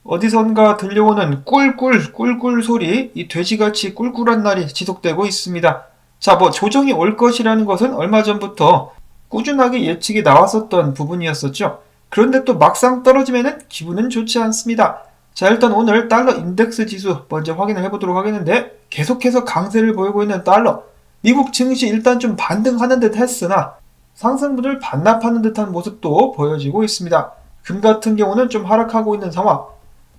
어디선가 들려오는 꿀꿀 소리, 이 돼지같이 꿀꿀한 날이 지속되고 있습니다. 자, 조정이 올 것이라는 것은 얼마 전부터 꾸준하게 예측이 나왔었던 부분이었었죠. 그런데 또 막상 떨어지면은 기분은 좋지 않습니다. 자, 일단 오늘 달러 인덱스 지수 먼저 확인을 해보도록 하겠는데, 계속해서 강세를 보이고 있는 달러. 미국 증시 일단 좀 반등하는 듯 했으나 상승분을 반납하는 듯한 모습도 보여지고 있습니다. 금 같은 경우는 좀 하락하고 있는 상황.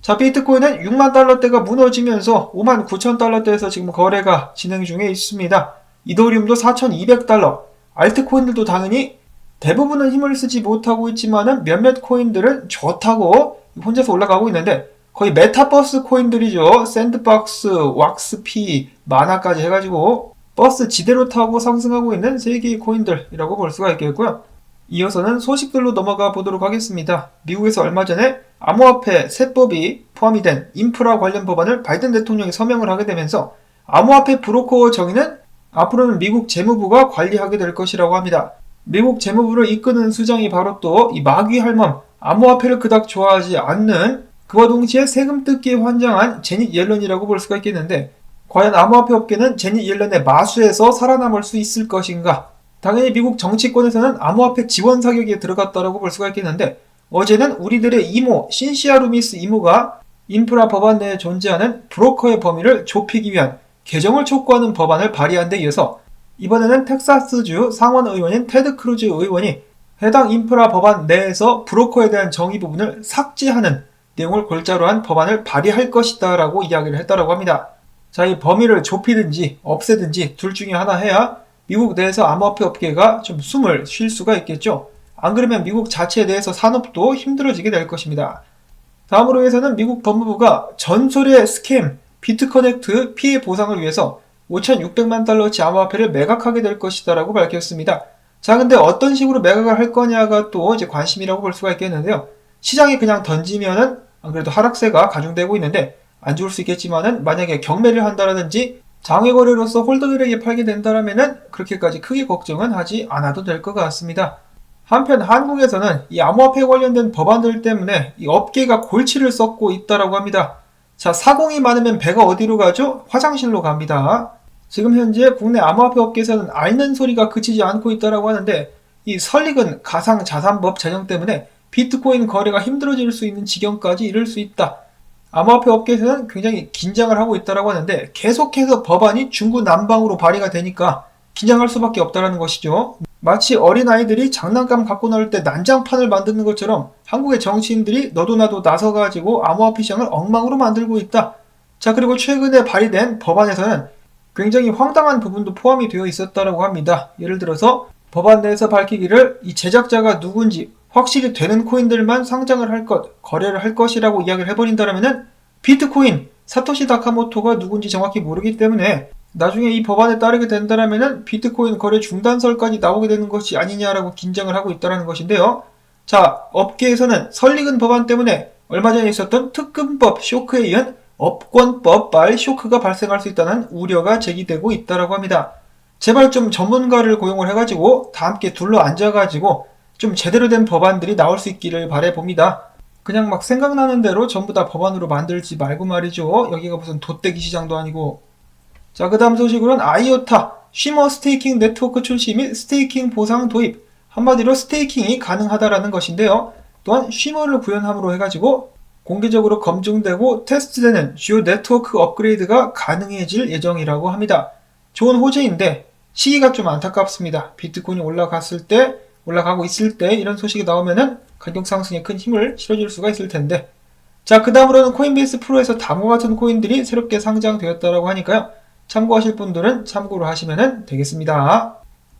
자, 비트코인은 6만 달러대가 무너지면서 5만 9천 달러대에서 지금 거래가 진행 중에 있습니다. 이더리움도 4,200달러. 알트코인들도 당연히 대부분은 힘을 쓰지 못하고 있지만은 몇몇 코인들은 좋다고 혼자서 올라가고 있는데, 거의 메타버스 코인들이죠. 샌드박스, 왁스피, 마나까지 해가지고 버스 지대로 타고 상승하고 있는 세 개의 코인들이라고 볼 수가 있겠고요. 이어서는 소식들로 넘어가 보도록 하겠습니다. 미국에서 얼마 전에 암호화폐 세법이 포함이 된 인프라 관련 법안을 바이든 대통령이 서명을 하게 되면서 암호화폐 브로커 정의는 앞으로는 미국 재무부가 관리하게 될 것이라고 합니다. 미국 재무부를 이끄는 수장이 바로 또 이 마귀 할멈, 암호화폐를 그닥 좋아하지 않는, 그와 동시에 세금 뜯기에 환장한 제닛 옐런이라고 볼 수가 있겠는데, 과연 암호화폐 업계는 제닛 옐런의 마수에서 살아남을 수 있을 것인가? 당연히 미국 정치권에서는 암호화폐 지원 사격에 들어갔다라고 볼 수가 있겠는데, 어제는 우리들의 이모 신시아 루미스 이모가 인프라 법안 내에 존재하는 브로커의 범위를 좁히기 위한 개정을 촉구하는 법안을 발의한 데 이어서 이번에는 텍사스주 상원 의원인 테드 크루즈 의원이 해당 인프라 법안 내에서 브로커에 대한 정의 부분을 삭제하는 내용을 골자로 한 법안을 발의할 것이다 라고 이야기를 했다라고 합니다. 자, 이 범위를 좁히든지 없애든지 둘 중에 하나 해야 미국 내에서 암호화폐 업계가 좀 숨을 쉴 수가 있겠죠. 안 그러면 미국 자체에 대해서 산업도 힘들어지게 될 것입니다. 다음으로 해서는 미국 법무부가 전설의 스캠 비트커넥트 피해 보상을 위해서 5,600만 달러치 암호화폐를 매각하게 될 것이다 라고 밝혔습니다. 자, 근데 어떤 식으로 매각을 할 거냐가 또 이제 관심이라고 볼 수가 있겠는데요. 시장에 그냥 던지면은 안 그래도 하락세가 가중되고 있는데 안 좋을 수 있겠지만은, 만약에 경매를 한다라든지 장외거래로서 홀더들에게 팔게 된다라면은 그렇게까지 크게 걱정은 하지 않아도 될 것 같습니다. 한편 한국에서는 이 암호화폐 관련된 법안들 때문에 이 업계가 골치를 썩고 있다라고 합니다. 자, 사공이 많으면 배가 어디로 가죠? 화장실로 갑니다. 지금 현재 국내 암호화폐 업계에서는 앓는 소리가 그치지 않고 있다라고 하는데, 이 설익은 가상자산법 제정 때문에 비트코인 거래가 힘들어질 수 있는 지경까지 이를 수 있다. 암호화폐 업계에서는 굉장히 긴장을 하고 있다라고 하는데, 계속해서 법안이 중구난방으로 발의가 되니까 긴장할 수밖에 없다라는 것이죠. 마치 어린아이들이 장난감 갖고 나올 때 난장판을 만드는 것처럼 한국의 정치인들이 너도 나도 나서가지고 암호화폐 시장을 엉망으로 만들고 있다. 자, 그리고 최근에 발의된 법안에서는 굉장히 황당한 부분도 포함이 되어 있었다라고 합니다. 예를 들어서 법안 내에서 밝히기를 이 제작자가 누군지 확실히 되는 코인들만 상장을 할 것, 거래를 할 것이라고 이야기를 해버린다면은 비트코인, 사토시 나카모토가 누군지 정확히 모르기 때문에 나중에 이 법안에 따르게 된다면은 비트코인 거래 중단설까지 나오게 되는 것이 아니냐라고 긴장을 하고 있다는 것인데요. 자, 업계에서는 설익은 법안 때문에 얼마 전에 있었던 특근법 쇼크에 이은 업권법 말 쇼크가 발생할 수 있다는 우려가 제기되고 있다고 합니다. 제발 좀 전문가를 고용을 해가지고 다 함께 둘러 앉아가지고 좀 제대로 된 법안들이 나올 수 있기를 바라봅니다. 그냥 막 생각나는 대로 전부 다 법안으로 만들지 말고 말이죠. 여기가 무슨 돗대기 시장도 아니고. 자, 그 다음 소식으로는 아이오타 쉬머 스테이킹 네트워크 출시 및 스테이킹 보상 도입. 한마디로 스테이킹이 가능하다라는 것인데요. 또한 쉬머를 구현함으로 해가지고 공개적으로 검증되고 테스트되는 주요 네트워크 업그레이드가 가능해질 예정이라고 합니다. 좋은 호재인데 시기가 좀 안타깝습니다. 비트코인이 올라가고 있을 때 이런 소식이 나오면은 가격 상승에 큰 힘을 실어줄 수가 있을 텐데. 자, 그 다음으로는 코인베이스 프로에서 다음과 같은 코인들이 새롭게 상장되었다라고 하니까요. 참고하실 분들은 참고로 하시면 되겠습니다.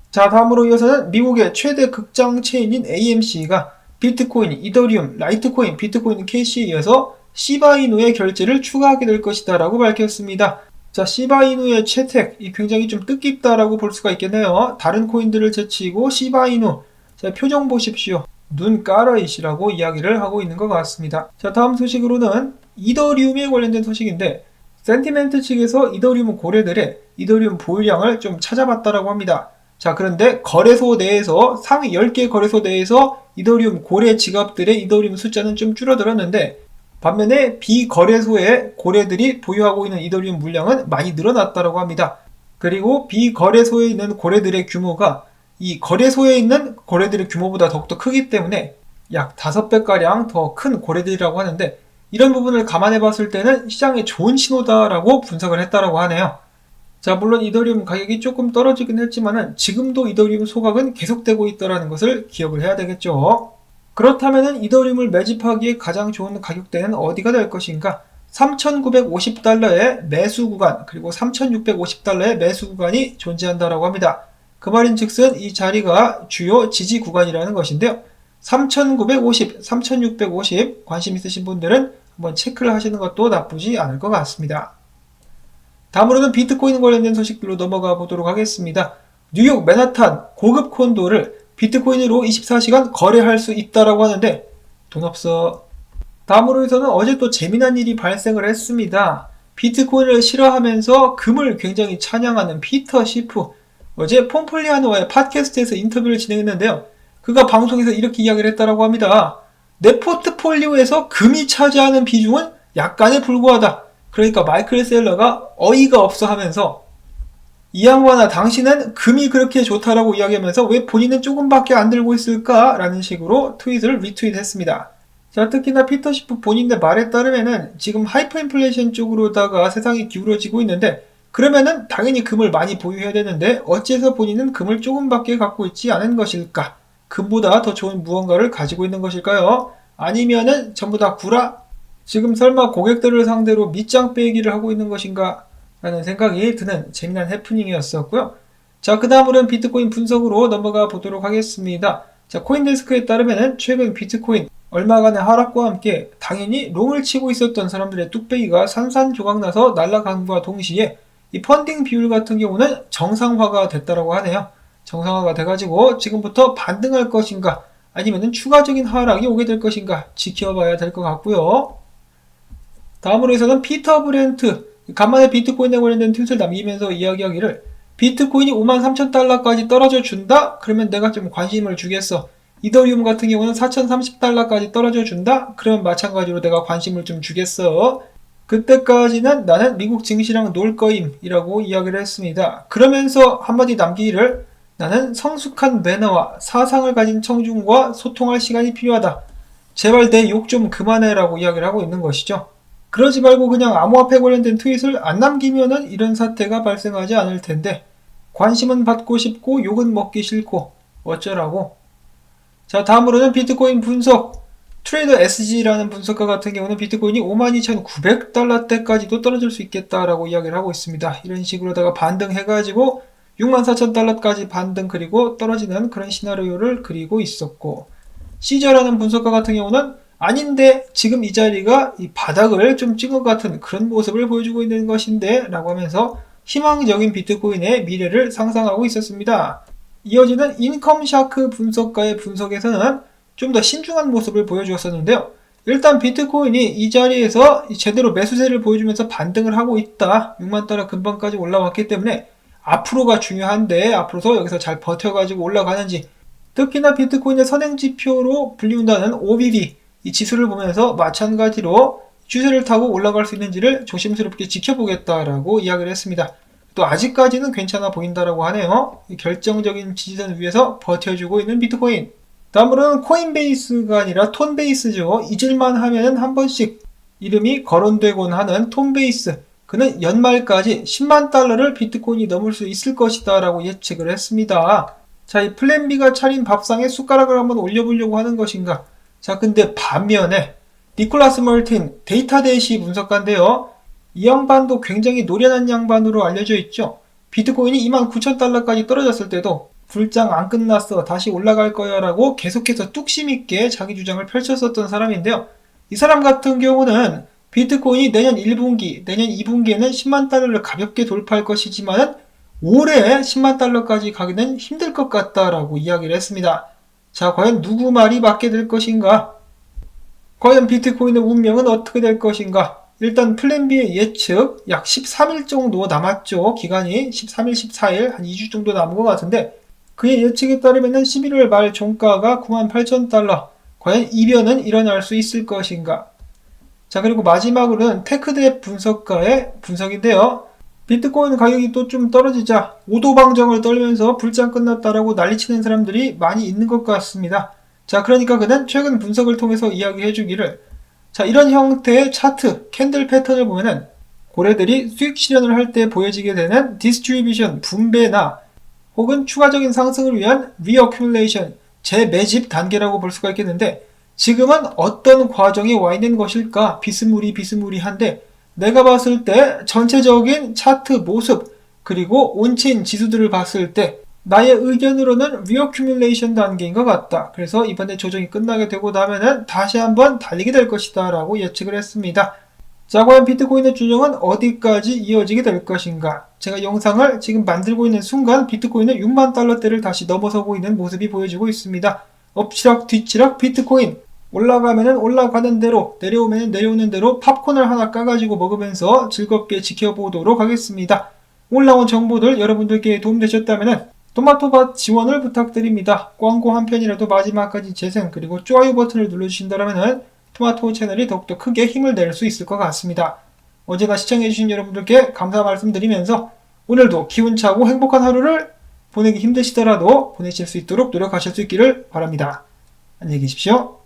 자, 다음으로 이어서는 미국의 최대 극장 체인인 AMC가 비트코인, 이더리움, 라이트코인, 비트코인 캐시에 이어서 시바이누의 결제를 추가하게 될 것이다 라고 밝혔습니다. 자, 시바이누의 채택이 굉장히 좀 뜻깊다라고 볼 수가 있겠네요. 다른 코인들을 제치고 시바이누. 자, 표정 보십시오. 눈 까라이시라고 이야기를 하고 있는 것 같습니다. 자, 다음 소식으로는 이더리움에 관련된 소식인데, 센티멘트 측에서 이더리움 고래들의 이더리움 보유량을 좀 찾아봤다라고 합니다. 자, 그런데 거래소 내에서 상위 10개 거래소 내에서 이더리움 고래 지갑들의 이더리움 숫자는 좀 줄어들었는데, 반면에 비거래소의 고래들이 보유하고 있는 이더리움 물량은 많이 늘어났다고 합니다. 그리고 비거래소에 있는 고래들의 규모가 이 거래소에 있는 고래들의 규모보다 더욱더 크기 때문에 약 5배가량 더 큰 고래들이라고 하는데, 이런 부분을 감안해 봤을 때는 시장에 좋은 신호다라고 분석을 했다라고 하네요. 자, 물론 이더리움 가격이 조금 떨어지긴 했지만은 지금도 이더리움 소각은 계속되고 있다는 것을 기억을 해야 되겠죠. 그렇다면 이더리움을 매집하기에 가장 좋은 가격대는 어디가 될 것인가? 3,950달러의 매수 구간, 그리고 3,650달러의 매수 구간이 존재한다라고 합니다. 그 말인 즉슨 이 자리가 주요 지지 구간이라는 것인데요. 3,950, 3,650 관심 있으신 분들은 한번 체크를 하시는 것도 나쁘지 않을 것 같습니다. 다음으로는 비트코인 관련된 소식들로 넘어가 보도록 하겠습니다. 뉴욕 맨하탄 고급 콘도를 비트코인으로 24시간 거래할 수 있다라고 하는데 돈 없어. 다음으로 해서는 어제 또 재미난 일이 발생을 했습니다. 비트코인을 싫어하면서 금을 굉장히 찬양하는 피터 시프. 어제 폼플리아노와의 팟캐스트에서 인터뷰를 진행했는데요. 그가 방송에서 이렇게 이야기를 했다라고 합니다. 내 포트폴리오에서 금이 차지하는 비중은 약간에 불과하다. 그러니까 마이클 셀러가 어이가 없어 하면서, 이 양반아 당신은 금이 그렇게 좋다라고 이야기하면서 왜 본인은 조금밖에 안 들고 있을까? 라는 식으로 트윗을 리트윗했습니다. 자, 특히나 피터 시프 본인의 말에 따르면은 지금 하이퍼 인플레이션 쪽으로다가 세상이 기울어지고 있는데, 그러면은 당연히 금을 많이 보유해야 되는데 어째서 본인은 금을 조금밖에 갖고 있지 않은 것일까? 금보다 더 좋은 무언가를 가지고 있는 것일까요? 아니면은 전부 다 구라? 지금 설마 고객들을 상대로 밑장 빼기를 하고 있는 것인가? 라는 생각이 드는 재미난 해프닝이었었고요. 자, 그 다음으로는 비트코인 분석으로 넘어가 보도록 하겠습니다. 자, 코인데스크에 따르면 최근 비트코인 얼마간의 하락과 함께 당연히 롱을 치고 있었던 사람들의 뚝배기가 산산조각나서 날아간과 동시에 이 펀딩 비율 같은 경우는 정상화가 됐다라고 하네요. 정상화가 돼가지고 지금부터 반등할 것인가 아니면 추가적인 하락이 오게 될 것인가 지켜봐야 될 것 같고요. 다음으로 해서는 피터 브렌트, 간만에 비트코인에 관련된 트윗을 남기면서 이야기하기를, 비트코인이 53,000달러까지 떨어져 준다? 그러면 내가 좀 관심을 주겠어. 이더리움 같은 경우는 4,030달러까지 떨어져 준다? 그러면 마찬가지로 내가 관심을 좀 주겠어. 그때까지는 나는 미국 증시랑 놀 거임 이라고 이야기를 했습니다. 그러면서 한마디 남기기를, 나는 성숙한 매너와 사상을 가진 청중과 소통할 시간이 필요하다. 제발 내 욕 좀 그만해 라고 이야기를 하고 있는 것이죠. 그러지 말고 그냥 암호화폐 관련된 트윗을 안 남기면은 이런 사태가 발생하지 않을 텐데, 관심은 받고 싶고 욕은 먹기 싫고 어쩌라고. 자, 다음으로는 비트코인 분석. 트레이더 SG라는 분석가 같은 경우는 비트코인이 52,900달러대까지도 떨어질 수 있겠다라고 이야기를 하고 있습니다. 이런 식으로다가 반등해가지고 64,000달러까지 반등 그리고 떨어지는 그런 시나리오를 그리고 있었고, 시저라는 분석가 같은 경우는 아닌데 지금 이 자리가 이 바닥을 좀 찍은 것 같은 그런 모습을 보여주고 있는 것인데 라고 하면서 희망적인 비트코인의 미래를 상상하고 있었습니다. 이어지는 인컴샤크 분석가의 분석에서는 좀 더 신중한 모습을 보여주었었는데요. 일단 비트코인이 이 자리에서 제대로 매수세를 보여주면서 반등을 하고 있다. 6만달러 근방까지 올라왔기 때문에 앞으로가 중요한데 앞으로도 여기서 잘 버텨가지고 올라가는지, 특히나 비트코인의 선행지표로 불리운다는 OBV 이 지수를 보면서 마찬가지로 추세를 타고 올라갈 수 있는지를 조심스럽게 지켜보겠다라고 이야기를 했습니다. 또 아직까지는 괜찮아 보인다라고 하네요. 결정적인 지지선 위에서 버텨주고 있는 비트코인. 다음으로는 코인베이스가 아니라 톤베이스죠. 잊을만 하면 한 번씩 이름이 거론되곤 하는 톤베이스. 그는 연말까지 10만 달러를 비트코인이 넘을 수 있을 것이다 라고 예측을 했습니다. 자, 이 플랜 B가 차린 밥상에 숟가락을 한번 올려보려고 하는 것인가. 자, 근데 반면에 니콜라스 멀틴 데이터대시 분석가인데요. 이 양반도 굉장히 노련한 양반으로 알려져 있죠. 비트코인이 29,000달러까지 떨어졌을 때도 불장 안 끝났어, 다시 올라갈 거야 라고 계속해서 뚝심 있게 자기 주장을 펼쳤었던 사람인데요. 이 사람 같은 경우는 비트코인이 내년 1분기, 내년 2분기에는 10만 달러를 가볍게 돌파할 것이지만 올해 10만 달러까지 가기는 힘들 것 같다라고 이야기를 했습니다. 자, 과연 누구 말이 맞게 될 것인가? 과연 비트코인의 운명은 어떻게 될 것인가? 일단 플랜 B의 예측 약 13일 정도 남았죠. 기간이 13일, 14일, 한 2주 정도 남은 것 같은데, 그의 예측에 따르면 11월 말 종가가 98,000달러. 과연 이변은 일어날 수 있을 것인가? 자, 그리고 마지막으로는 테크뎁 분석가의 분석인데요. 비트코인 가격이 또 좀 떨어지자 오도방정을 떨면서 불장 끝났다라고 난리치는 사람들이 많이 있는 것 같습니다. 자, 그러니까 그는 최근 분석을 통해서 이야기해 주기를, 자, 이런 형태의 차트, 캔들 패턴을 보면은 고래들이 수익 실현을 할 때 보여지게 되는 디스트리뷰션, 분배나 혹은 추가적인 상승을 위한 리어큐뮬레이션, 재매집 단계라고 볼 수가 있겠는데, 지금은 어떤 과정에 와 있는 것일까? 비스무리한데, 내가 봤을 때 전체적인 차트 모습 그리고 온체인 지수들을 봤을 때 나의 의견으로는 리어큐뮬레이션 단계인 것 같다. 그래서 이번에 조정이 끝나게 되고 나면은 다시 한번 달리게 될 것이다 라고 예측을 했습니다. 자, 과연 비트코인의 조정은 어디까지 이어지게 될 것인가? 제가 영상을 지금 만들고 있는 순간 비트코인은 6만 달러대를 다시 넘어서고 있는 모습이 보여지고 있습니다. 엎치락 뒤치락 비트코인, 올라가면은 올라가는 대로, 내려오면은 내려오는 대로 팝콘을 하나 까가지고 먹으면서 즐겁게 지켜보도록 하겠습니다. 올라온 정보들 여러분들께 도움되셨다면은 토마토밭 지원을 부탁드립니다. 광고 한 편이라도 마지막까지 재생 그리고 좋아요 버튼을 눌러주신다면은 토마토 채널이 더욱더 크게 힘을 낼 수 있을 것 같습니다. 언제나 시청해주신 여러분들께 감사 말씀드리면서 오늘도 기운차고 행복한 하루를 보내기 힘드시더라도 보내실 수 있도록 노력하실 수 있기를 바랍니다. 안녕히 계십시오.